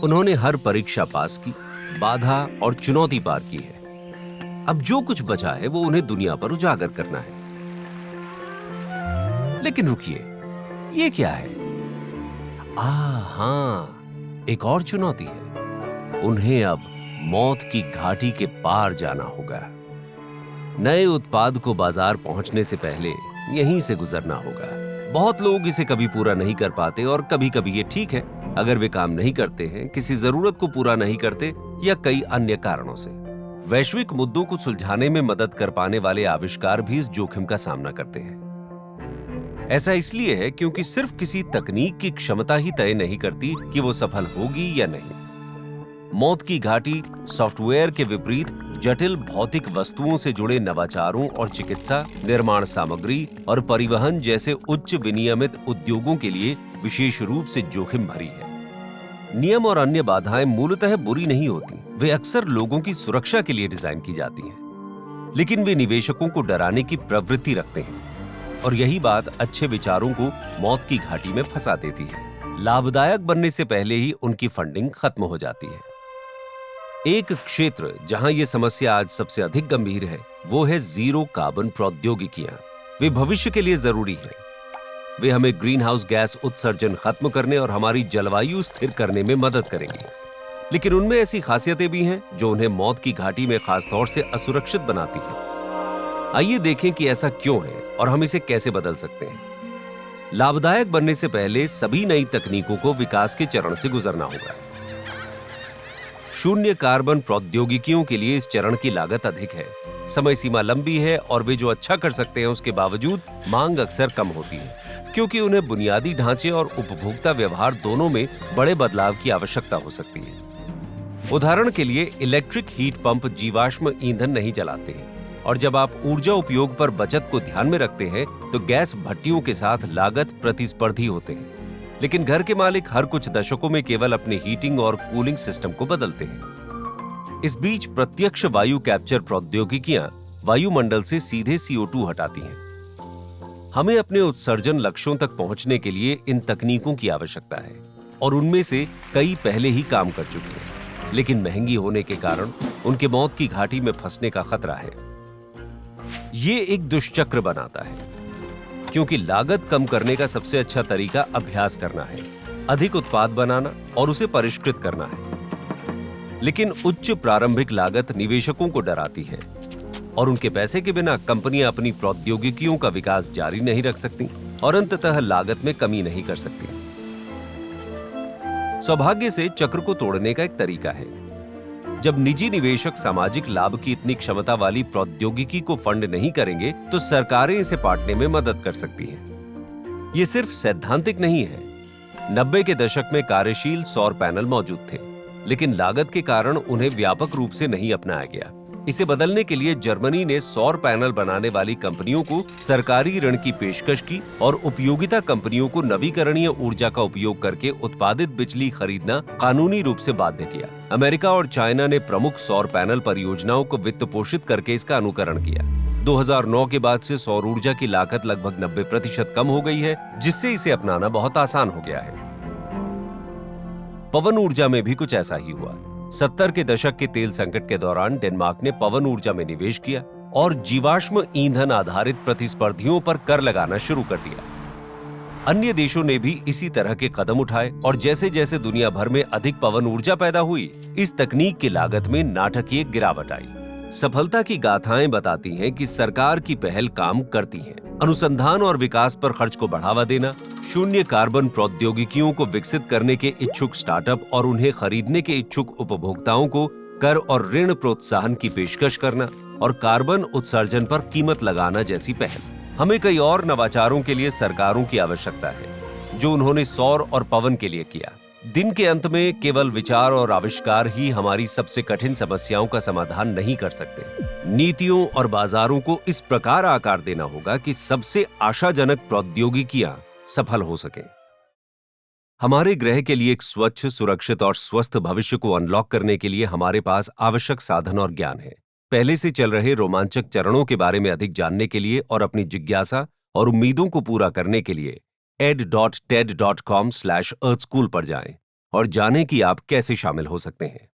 उन्होंने हर परीक्षा पास की, बाधा और चुनौती पार की है। अब जो कुछ बचा है वो उन्हें दुनिया पर उजागर करना है। लेकिन रुकिए, ये क्या है? हाँ, एक और चुनौती है। उन्हें अब मौत की घाटी के पार जाना होगा। नए उत्पाद को बाजार पहुंचने से पहले यहीं से गुजरना होगा। बहुत लोग इसे कभी पूरा नहीं कर पाते और कभी-कभी ये ठीक है अगर वे काम नहीं करते हैं, किसी जरूरत को पूरा नहीं करते या कई अन्य कारणों से। वैश्विक मुद्दों को सुलझाने में मदद कर पाने वाले आविष्कार भी इस जोखिम का सामना करते हैं। ऐसा इसलिए है क्योंकि सिर्फ किसी तकनीक की क्षमता ही तय नहीं करती कि वो सफल होगी या नहीं। मौत की घाटी सॉफ्टवेयर के विपरीत जटिल भौतिक वस्तुओं से जुड़े नवाचारों और चिकित्सा, निर्माण सामग्री और परिवहन जैसे उच्च विनियमित उद्योगों के लिए विशेष रूप से जोखिम भरी है। नियम और अन्य बाधाएं मूलतः बुरी नहीं होती, वे अक्सर लोगों की सुरक्षा के लिए डिजाइन की जाती हैं। लेकिन वे निवेशकों को डराने की प्रवृत्ति रखते हैं और यही बात अच्छे विचारों को मौत की घाटी में फंसा देती है। लाभदायक बनने से पहले ही उनकी फंडिंग खत्म हो जाती है। एक क्षेत्र जहां यह समस्या आज सबसे अधिक गंभीर है वो है जीरो कार्बन प्रौद्योगिकियां। वे भविष्य के लिए जरूरी हैं। वे हमें ग्रीन हाउस गैस उत्सर्जन खत्म करने और हमारी जलवायु स्थिर करने में मदद करेंगी। लेकिन उनमें ऐसी खासियतें भी हैं जो उन्हें मौत की घाटी में खासतौर से असुरक्षित बनाती है। आइए देखें कि ऐसा क्यों है और हम इसे कैसे बदल सकते हैं। लाभदायक बनने से पहले सभी नई तकनीकों को विकास के चरण से गुजरना होगा। शून्य कार्बन प्रौद्योगिकियों के लिए इस चरण की लागत अधिक है, समय सीमा लंबी है और वे जो अच्छा कर सकते हैं उसके बावजूद मांग अक्सर कम होती है, क्योंकि उन्हें बुनियादी ढांचे और उपभोक्ता व्यवहार दोनों में बड़े बदलाव की आवश्यकता हो सकती है। उदाहरण के लिए इलेक्ट्रिक हीट पंप जीवाश्म ईंधन नहीं जलाते हैं और जब आप ऊर्जा उपयोग पर बचत को ध्यान में रखते हैं तो गैस भट्टियों के साथ लागत प्रतिस्पर्धी होते हैं। लेकिन घर के मालिक हर कुछ दशकों में केवल अपने हीटिंग और कूलिंग सिस्टम को बदलते हैं। इस बीच प्रत्यक्ष वायु कैप्चर प्रौद्योगिकियां वायुमंडल से सीधे CO2 हटाती हैं। हमें अपने उत्सर्जन लक्ष्यों तक पहुंचने के लिए इन तकनीकों की आवश्यकता है और उनमें से कई पहले ही काम कर चुकी हैं, लेकिन महंगी होने के कारण उनके मौत की घाटी में फंसने का खतरा है। ये एक दुष्चक्र बनाता है क्योंकि लागत कम करने का सबसे अच्छा तरीका अभ्यास करना है, अधिक उत्पाद बनाना और उसे परिष्कृत करना है। लेकिन उच्च प्रारंभिक लागत निवेशकों को डराती है और उनके पैसे के बिना कंपनियां अपनी प्रौद्योगिकियों का विकास जारी नहीं रख सकती और अंततः लागत में कमी नहीं कर सकती। सौभाग्य से चक्र को तोड़ने का एक तरीका है। जब निजी निवेशक सामाजिक लाभ की इतनी क्षमता वाली प्रौद्योगिकी को फंड नहीं करेंगे तो सरकारें इसे बांटने में मदद कर सकती हैं। ये सिर्फ सैद्धांतिक नहीं है। 90 के दशक में कार्यशील सौर पैनल मौजूद थे, लेकिन लागत के कारण उन्हें व्यापक रूप से नहीं अपनाया गया। इसे बदलने के लिए जर्मनी ने सौर पैनल बनाने वाली कंपनियों को सरकारी ऋण की पेशकश की और उपयोगिता कंपनियों को नवीकरणीय ऊर्जा का उपयोग करके उत्पादित बिजली खरीदना कानूनी रूप से बाध्य किया। अमेरिका और चाइना ने प्रमुख सौर पैनल परियोजनाओं को वित्त पोषित करके इसका अनुकरण किया। 2009 के बाद से सौर ऊर्जा की लागत लगभग 90% कम हो गई है, जिससे इसे अपनाना बहुत आसान हो गया है। पवन ऊर्जा में भी कुछ ऐसा ही हुआ। 70 के दशक के तेल संकट के दौरान डेनमार्क ने पवन ऊर्जा में निवेश किया और जीवाश्म ईंधन आधारित प्रतिस्पर्धियों पर कर लगाना शुरू कर दिया। अन्य देशों ने भी इसी तरह के कदम उठाए और जैसे जैसे दुनिया भर में अधिक पवन ऊर्जा पैदा हुई, इस तकनीक की लागत में नाटकीय गिरावट आई। सफलता की गाथाएं बताती हैं कि सरकार की पहल काम करती है। अनुसंधान और विकास पर खर्च को बढ़ावा देना, शून्य कार्बन प्रौद्योगिकियों को विकसित करने के इच्छुक स्टार्टअप और उन्हें खरीदने के इच्छुक उपभोक्ताओं को कर और ऋण प्रोत्साहन की पेशकश करना और कार्बन उत्सर्जन पर कीमत लगाना जैसी पहल। हमें कई और नवाचारों के लिए सरकारों की आवश्यकता है, जो उन्होंने सौर और पवन के लिए किया। दिन के अंत में केवल विचार और आविष्कार ही हमारी सबसे कठिन समस्याओं का समाधान नहीं कर सकते। नीतियों और बाजारों को इस प्रकार आकार देना होगा कि सबसे आशाजनक प्रौद्योगिकियां सफल हो सकें। हमारे ग्रह के लिए एक स्वच्छ, सुरक्षित और स्वस्थ भविष्य को अनलॉक करने के लिए हमारे पास आवश्यक साधन और ज्ञान है। पहले से चल रहे रोमांचक चरणों के बारे में अधिक जानने के लिए और अपनी जिज्ञासा और उम्मीदों को पूरा करने के लिए ed.ted.com/earthschool पर जाएं और जानें कि आप कैसे शामिल हो सकते हैं।